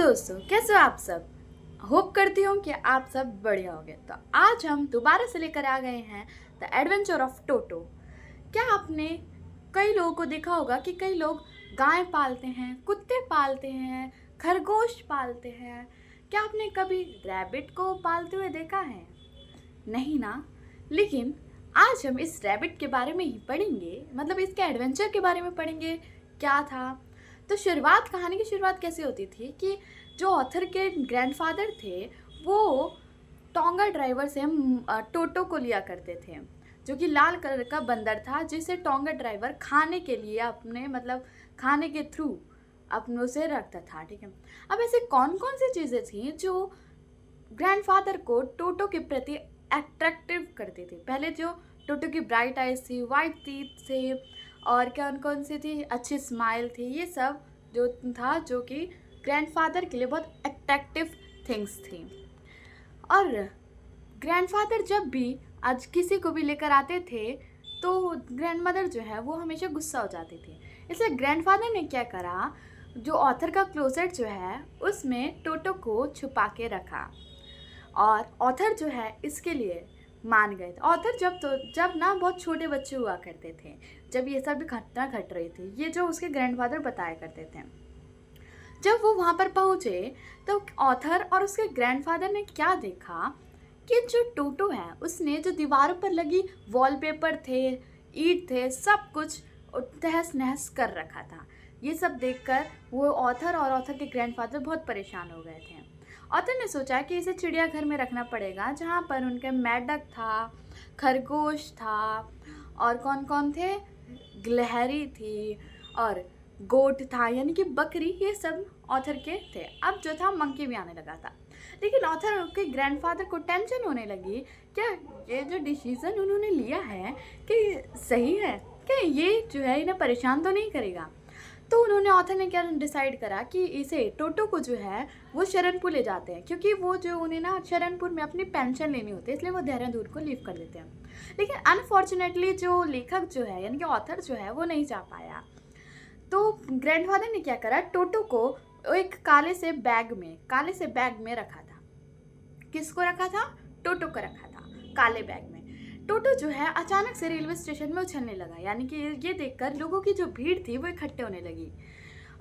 दोस्तों, कैसे हो आप सब। होप करती हूँ कि आप सब बढ़िया होंगे। तो आज हम दोबारा से लेकर आ गए हैं द एडवेंचर ऑफ टोटो। क्या आपने कई लोगों को देखा होगा कि कई लोग गाय पालते हैं, कुत्ते पालते हैं, खरगोश पालते हैं। क्या आपने कभी रैबिट को पालते हुए देखा है? नहीं ना। लेकिन आज हम इस रैबिट के बारे में ही पढ़ेंगे, मतलब इसके एडवेंचर के बारे में पढ़ेंगे। क्या था तो कहानी की शुरुआत कैसे होती थी कि जो ऑथर के ग्रैंडफादर थे वो टोंगा ड्राइवर से टोटो को लिया करते थे, जो कि लाल कलर का बंदर था जिसे टोंगा ड्राइवर खाने के लिए अपने मतलब खाने के थ्रू अपनों से रखता था। ठीक है, अब ऐसे कौन कौन सी चीज़ें थी जो ग्रैंडफादर को टोटो के प्रति अट्रैक्टिव करती थी? पहले जो टोटो की ब्राइट आइज थी, वाइट टीथ थे, और कौन कौन सी थी, अच्छी स्माइल थी, ये सब जो था जो कि ग्रैंडफादर के लिए बहुत अट्रैक्टिव थिंग्स थी। और ग्रैंडफादर जब भी आज किसी को भी लेकर आते थे तो ग्रैंडमदर जो है वो हमेशा गुस्सा हो जाती थी। इसलिए ग्रैंडफादर ने क्या करा, जो ऑथर का क्लोसेट जो है उसमें टोटो को छुपा के रखा, और ऑथर जो है इसके लिए मान गए थे। ऑथर जब ना बहुत छोटे बच्चे हुआ करते थे, जब ये सब घटना घट रही थी, ये जो उसके ग्रैंडफादर बताया करते थे। जब वो वहाँ पर पहुँचे तो ऑथर और उसके ग्रैंडफादर ने क्या देखा कि जो टोटो है उसने जो दीवारों पर लगी वॉलपेपर थे, ईंट थे, सब कुछ तहस नहस कर रखा था। ये सब देखकर वो ऑथर और ऑथर के ग्रैंडफादर बहुत परेशान हो गए थे। ऑथर ने सोचा कि इसे चिड़ियाघर में रखना पड़ेगा, जहाँ पर उनके मेंढक था, खरगोश था, और कौन कौन थे, गिलहरी थी और गोट था, यानी कि बकरी, ये सब ऑथर के थे। अब जो था मंकी भी आने लगा था। लेकिन ऑथर के ग्रैंडफादर को टेंशन होने लगी, क्या ये जो डिसीज़न उन्होंने लिया है कि सही है, क्या ये जो है इन्हें परेशान तो नहीं करेगा। तो उन्होंने ऑथर ने क्या डिसाइड करा कि इसे टोटो को जो है वो शरणपुर ले जाते हैं, क्योंकि वो जो उन्हें ना शरणपुर में अपनी पेंशन लेनी होती है, इसलिए वो देहरादून को लीव कर देते हैं। लेकिन अनफॉर्चुनेटली जो लेखक जो है यानी कि ऑथर जो है वो नहीं जा पाया। तो ग्रैंडफादर ने क्या करा, टोटो को एक काले से बैग में रखा था। किसको रखा था? टोटो को रखा था काले बैग में। टोटो जो है अचानक से रेलवे स्टेशन में उछलने लगा, यानी कि ये देखकर लोगों की जो भीड़ थी वो इकट्ठे होने लगी,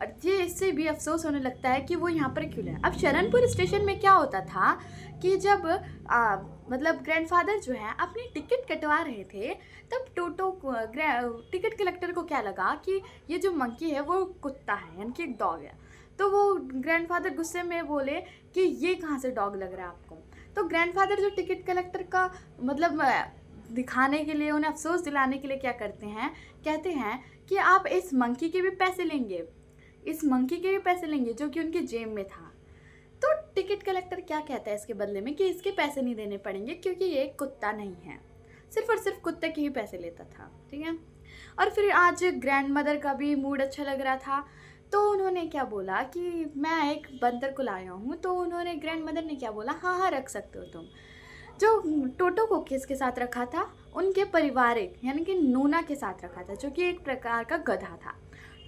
और ये इससे भी अफसोस होने लगता है कि वो यहाँ पर क्यों है। अब शरणपुर स्टेशन में क्या होता था कि जब मतलब ग्रैंडफादर जो है अपनी टिकट कटवा रहे थे, तब टोटो को टिकट कलेक्टर को क्या लगा कि ये जो मंकी है वो कुत्ता है, यानी कि एक डॉग है। तो वो ग्रैंडफादर गुस्से में बोले कि ये कहाँ से डॉग लग रहा है आपको। तो ग्रैंडफादर जो टिकट कलेक्टर का मतलब दिखाने के लिए, उन्हें अफसोस दिलाने के लिए क्या करते हैं, कहते हैं कि आप इस मंकी के भी पैसे लेंगे, इस मंकी के भी पैसे लेंगे जो कि उनके जेब में था। तो टिकट कलेक्टर क्या कहता है इसके बदले में कि इसके पैसे नहीं देने पड़ेंगे क्योंकि ये कुत्ता नहीं है, सिर्फ और सिर्फ कुत्ते के ही पैसे लेता था। ठीक है, और फिर आज ग्रैंडमदर का भी मूड अच्छा लग रहा था, तो उन्होंने क्या बोला कि मैं एक बंदर को लाया हूँ। तो उन्होंने ग्रैंडमदर ने क्या बोला, हाँ हाँ रख सकते हो तुम। जो टोटो को किसके साथ रखा था? उनके पारिवारिक यानी कि नूना के साथ रखा था, जो कि एक प्रकार का गधा था।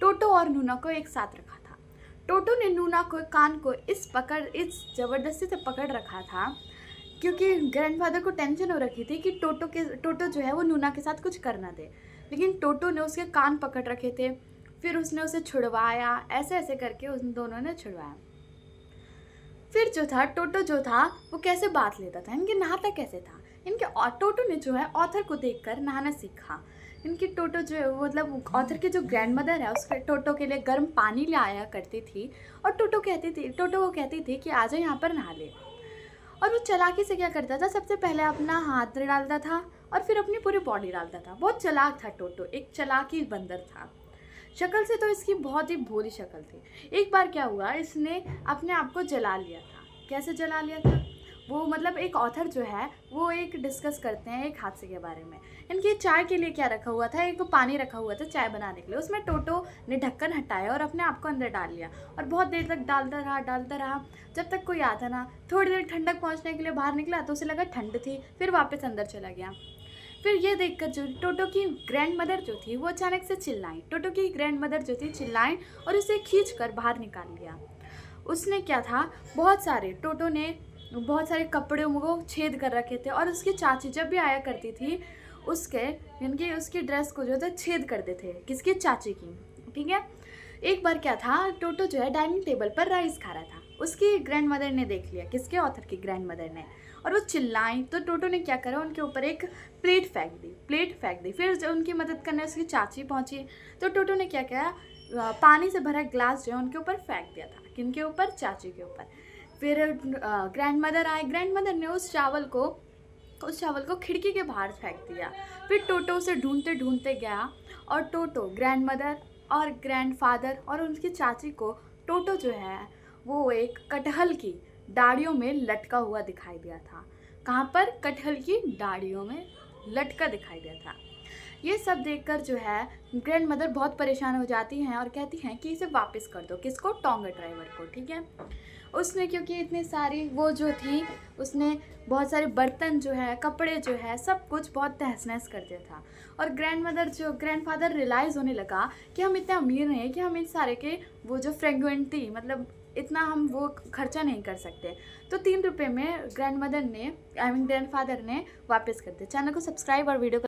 टोटो और नूना को एक साथ रखा था। टोटो ने नूना को कान को इस ज़बरदस्ती से पकड़ रखा था क्योंकि ग्रैंडफादर को टेंशन हो रखी थी कि टोटो जो है वो नूना के साथ कुछ कर ना दे। लेकिन टोटो ने उसके कान पकड़ रखे थे, फिर उसने उसे छुड़वाया, ऐसे ऐसे करके उन दोनों ने छुड़वाया। फिर जो था टोटो जो था वो कैसे बात लेता था, इनके नहाता कैसे था। टोटो ने जो है ऑथर को देखकर नहाना सीखा। इनकी टोटो जो है मतलब ऑथर की जो ग्रैंडमदर है उसके टोटो के लिए गर्म पानी ले आया करती थी, और टोटो को कहती थी कि आ जाओ यहाँ पर नहा ले। और वो चालाकी से क्या करता था, सबसे पहले अपना हाथ डालता था और फिर अपनी पूरी बॉडी डालता था। बहुत चालाक था टोटो, एक चालाकी बंदर था। शक्ल से तो इसकी बहुत ही भोली शक्ल थी। एक बार क्या हुआ, इसने अपने आप को जला लिया था। कैसे जला लिया था वो, मतलब एक ऑथर जो है वो एक डिस्कस करते हैं एक हादसे के बारे में। इनकी चाय के लिए क्या रखा हुआ था, एक पानी रखा हुआ था चाय बनाने के लिए, उसमें टोटो ने ढक्कन हटाया और अपने आप को अंदर डाल लिया, और बहुत देर तक डालता रहा जब तक कोई आता ना। थोड़ी देर ठंडक पहुँचने के लिए बाहर निकला तो उसे लगा ठंड थी, फिर वापस अंदर चला गया। फिर ये देखकर जो टोटो की ग्रैंडमदर जो थी वो अचानक से चिल्लाई, और उसे खींच कर बाहर निकाल लिया। उसने क्या था, बहुत सारे टोटो ने बहुत सारे कपड़ों को छेद कर रखे थे और उसकी चाची जब भी आया करती थी उसके यानी कि उसकी ड्रेस को जो है छेद कर देते थे, किसकी, चाची की। ठीक है। एक बार क्या था, टोटो जो है डाइनिंग टेबल पर राइस खा रहा था, उसकी ग्रैंड मदर ने देख लिया, किसके, ऑथर की ग्रैंड मदर ने, और वो चिल्लाई तो टोटो ने क्या करा, उनके ऊपर एक प्लेट फेंक दी। फिर जब उनकी मदद करने उसकी चाची पहुंची तो टोटो ने क्या किया, पानी से भरा ग्लास जो है उनके ऊपर फेंक दिया था, किनके ऊपर, चाची के ऊपर। फिर ग्रैंड मदर आए, ग्रैंड मदर ने उस चावल को खिड़की के बाहर फेंक दिया। फिर टोटो उसे ढूंढते ढूंढते गया और टोटो ग्रैंड मदर और ग्रैंडफादर और उनकी चाची को टोटो जो है वो एक कटहल की डाढ़ियों में लटका हुआ दिखाई दिया था। कहाँ पर, कटहल की डाढ़ियों में लटका दिखाई दिया था। ये सब देखकर जो है ग्रैंड मदर बहुत परेशान हो जाती हैं और कहती हैं कि इसे वापस कर दो, किसको, टोंगा ड्राइवर को। ठीक है। उसने क्योंकि इतनी सारी वो जो थी, उसने बहुत सारे बर्तन जो है, कपड़े जो है, सब कुछ बहुत तहस नहस कर दिया था। और ग्रैंडफादर रियलाइज़ होने लगा कि हम इतने अमीर नहीं हैं कि हम इन सारे के वो जो फ्रेगुएंटी, मतलब इतना हम वो खर्चा नहीं कर सकते। तो 3 रुपये में ग्रैंडफादर ने वापस कर दिया। चैनल को सब्सक्राइब और वीडियो को